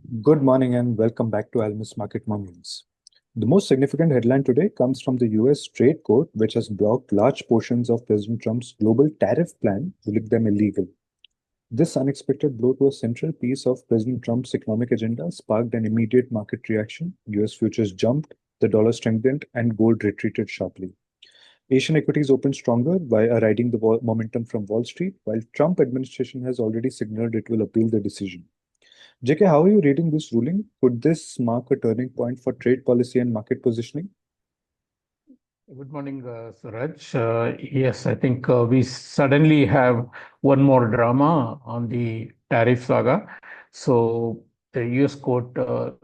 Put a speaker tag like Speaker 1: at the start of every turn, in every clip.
Speaker 1: Good morning and welcome back to Almus Market Moments. The most significant headline today comes from the US Trade Court, which has blocked large portions of President Trump's global tariff plan, ruling them illegal. This unexpected blow to a central piece of President Trump's economic agenda sparked an immediate market reaction. US futures jumped, the dollar strengthened, and gold retreated sharply. Asian equities opened stronger by riding the momentum from Wall Street, while Trump administration has already signaled it will appeal the decision. JK, how are you reading this ruling? Could this mark a turning point for trade policy and market positioning?
Speaker 2: Good morning, Suraj. Yes, I think we suddenly have one more drama on the tariff saga. So the U.S. court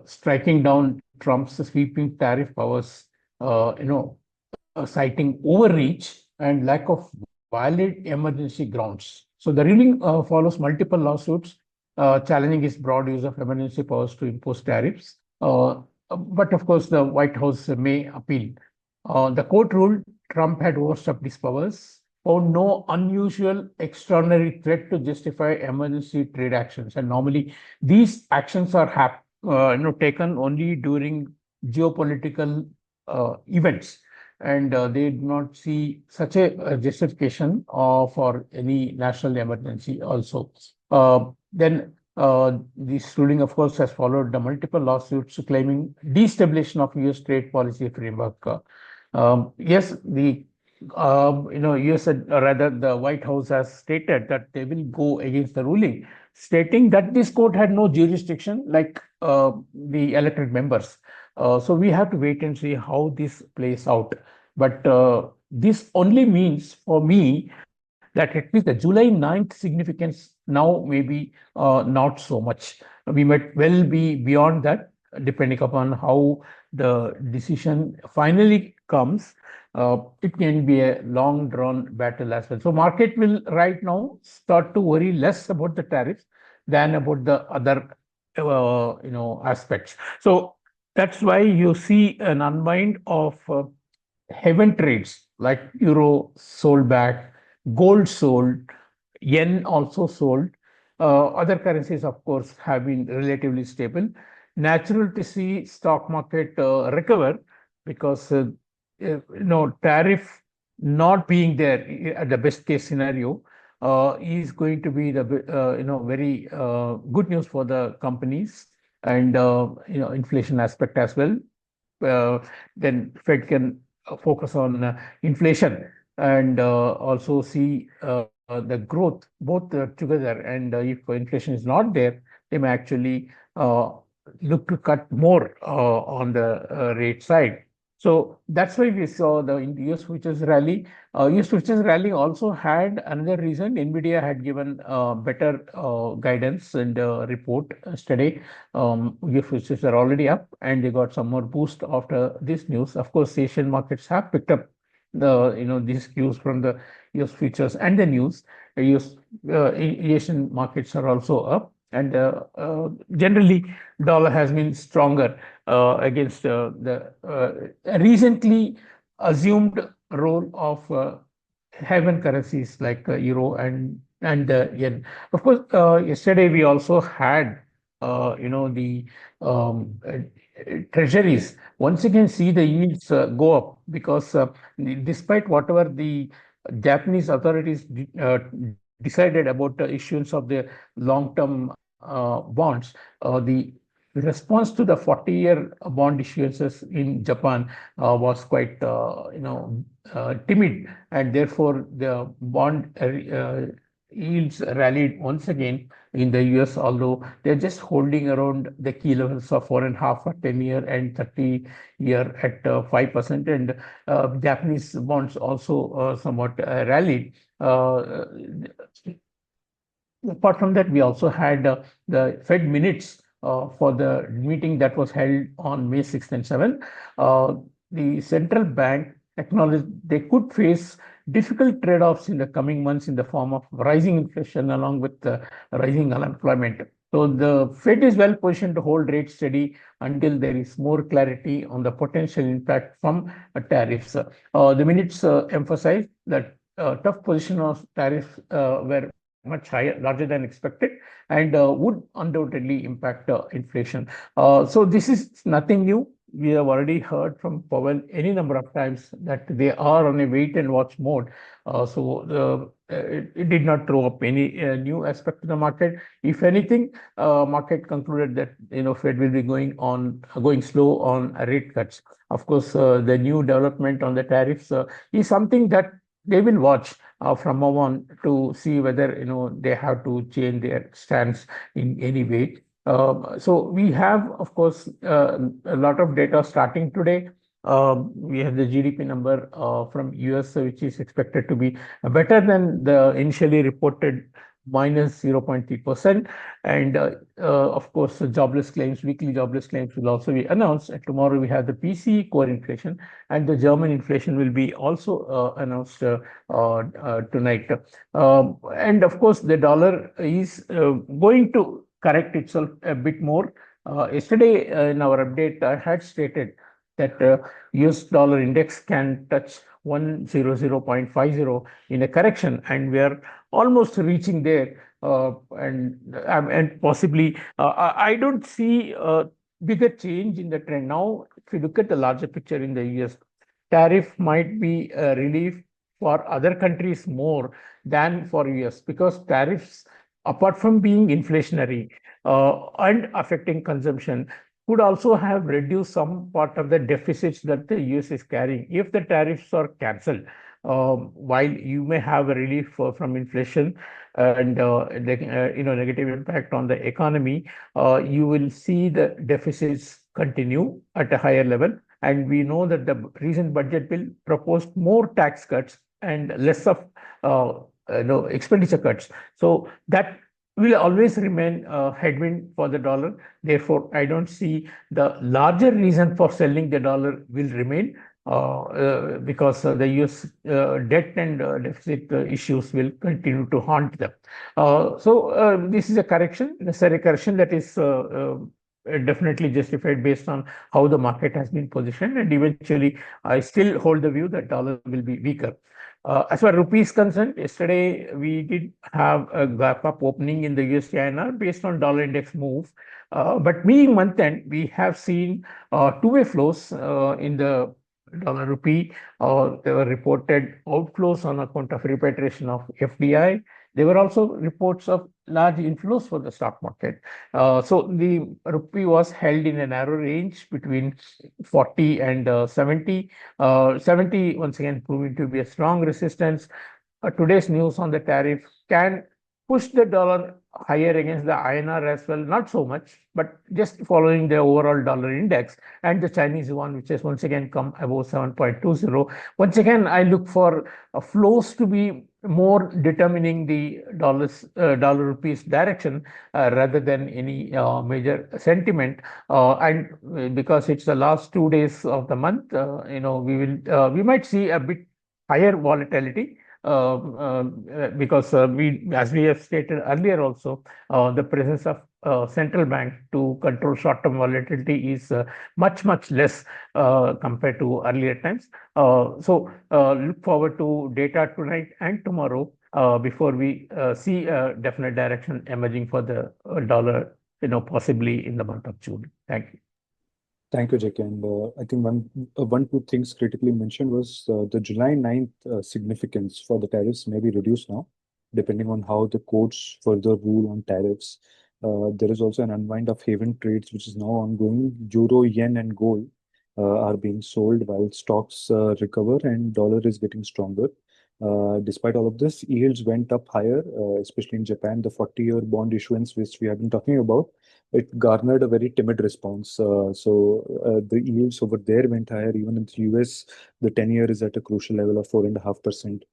Speaker 2: striking down Trump's sweeping tariff powers, citing overreach and lack of valid emergency grounds. So the ruling follows multiple lawsuits challenging his broad use of emergency powers to impose tariffs. But of course, the White House may appeal. The court ruled Trump had overstepped his powers, found no unusual extraordinary threat to justify emergency trade actions. And normally, these actions are taken only during geopolitical events, and they do not see such a justification for any national emergency. Also, then. This ruling, of course, has followed the multiple lawsuits claiming destabilization of U.S. trade policy framework. Yes, the US, or rather the White House has stated that they will go against the ruling, stating that this court had no jurisdiction like the elected members. So we have to wait and see how this plays out. But this only means for me that at least the July 9th significance now maybe not so much. We might well be beyond that, depending upon how the decision finally comes. It can be a long drawn battle as well. So market will right now start to worry less about the tariffs than about the other aspects. So that's why you see an unwind of heaven trades like euro sold back, gold sold, yen also sold. Other currencies, of course, have been relatively stable. Natural to see stock market recover because tariff not being there at the best case scenario is going to be the very good news for the companies, and inflation aspect as well. Then Fed can focus on inflation and also see the growth both together. And if inflation is not there, they may actually look to cut more on the rate side. So that's why we saw the US futures rally. US futures rally also had another reason. Nvidia had given better guidance and report yesterday. US futures are already up, and they got some more boost after this news. Of course, Asian markets have picked up these cues from the US futures and the news. US Asian markets are also up, and generally dollar has been stronger against the recently assumed role of haven currencies like euro and yen. Of course, yesterday we also had the treasuries once again see the yields go up because despite whatever the Japanese authorities decided about the issuance of the long-term bonds, the response to the 40-year bond issuances in Japan was quite, timid, and therefore the bond yields rallied once again in the US, although they're just holding around the key levels of 4.5 for 10-year and 30-year at 5%. And Japanese bonds also somewhat rallied. Apart from that, we also had the Fed minutes for the meeting that was held on May 6th and 7th. The central bank acknowledged they could face difficult trade-offs in the coming months in the form of rising inflation along with rising unemployment. So the Fed is well positioned to hold rates steady until there is more clarity on the potential impact from tariffs. The minutes emphasized that tough position of tariffs were much higher, larger than expected, and would undoubtedly impact inflation. So this is nothing new. We have already heard from Powell any number of times that they are on a wait and watch mode. It did not throw up any new aspect to the market. If anything, market concluded that Fed will be going slow on rate cuts. Of course, the new development on the tariffs is something that they will watch from now on to see whether they have to change their stance in any way. So we have, of course, a lot of data starting today. We have the GDP number from US, which is expected to be better than the initially reported minus 0.3%. And of course, the jobless claims, weekly jobless claims will also be announced. And tomorrow we have the PCE core inflation, and the German inflation will be also announced tonight. And of course, the dollar is going to correct itself a bit more. Yesterday, in our update, I had stated that US dollar index can touch 100.50 in a correction, and we are almost reaching there. And possibly, I don't see a bigger change in the trend. Now, if you look at the larger picture in the US, tariff might be a relief for other countries more than for US, because tariffs, apart from being inflationary and affecting consumption, could also have reduced some part of the deficits that the US is carrying if the tariffs are cancelled. While you may have a relief from inflation and negative impact on the economy, you will see the deficits continue at a higher level. And we know that the recent budget bill proposed more tax cuts and less of expenditure cuts. So that will always remain a headwind for the dollar. Therefore, I don't see the larger reason for selling the dollar will remain because the US debt and deficit issues will continue to haunt them. This is a correction, necessary correction that is definitely justified based on how the market has been positioned. And eventually, I still hold the view that dollar will be weaker. As far as rupee is concerned, yesterday we did have a gap up opening in the USD INR based on dollar index move. But being month end, we have seen two-way flows in the dollar rupee. There were reported outflows on account of repatriation of FDI. There were also reports of large inflows for the stock market. So the rupee was held in a narrow range between 40 and 70. 70 once again proving to be a strong resistance. Today's news on the tariff can push the dollar higher against the INR as well, not so much, but just following the overall dollar index and the Chinese yuan, which has once again come above 7.20. Once again, I look for flows to be more determining the dollar rupees direction rather than any major sentiment. And because it's the last 2 days of the month, we might see a bit higher volatility. Because as we have stated earlier also, the presence of central bank to control short-term volatility is much, much less compared to earlier times. Look forward to data tonight and tomorrow before we see a definite direction emerging for the dollar, possibly in the month of June. Thank you.
Speaker 1: Thank you, Jack. And I think two things critically mentioned was the July 9th significance for the tariffs may be reduced now, depending on how the courts further rule on tariffs. There is also an unwind of haven trades, which is now ongoing. Euro, yen, and gold are being sold while stocks recover and dollar is getting stronger. Despite all of this, yields went up higher, especially in Japan. The 40-year bond issuance, which we have been talking about, it garnered a very timid response. The yields over there went higher. Even in the US, the 10-year is at a crucial level of 4.5%.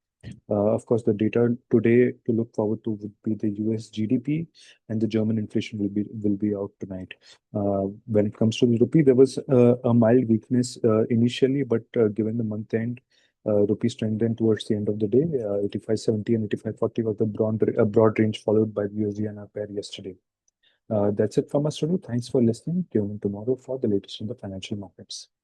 Speaker 1: Of course, the data today to look forward to would be the US GDP, and the German inflation will be out tonight. When it comes to the rupee, there was a mild weakness initially, but given the month end, rupee strengthened towards the end of the day. 85.70 and 85.40 was the broad range, followed by the USD and pair yesterday. That's it from us today. Thanks for listening. Tune in tomorrow for the latest on the financial markets.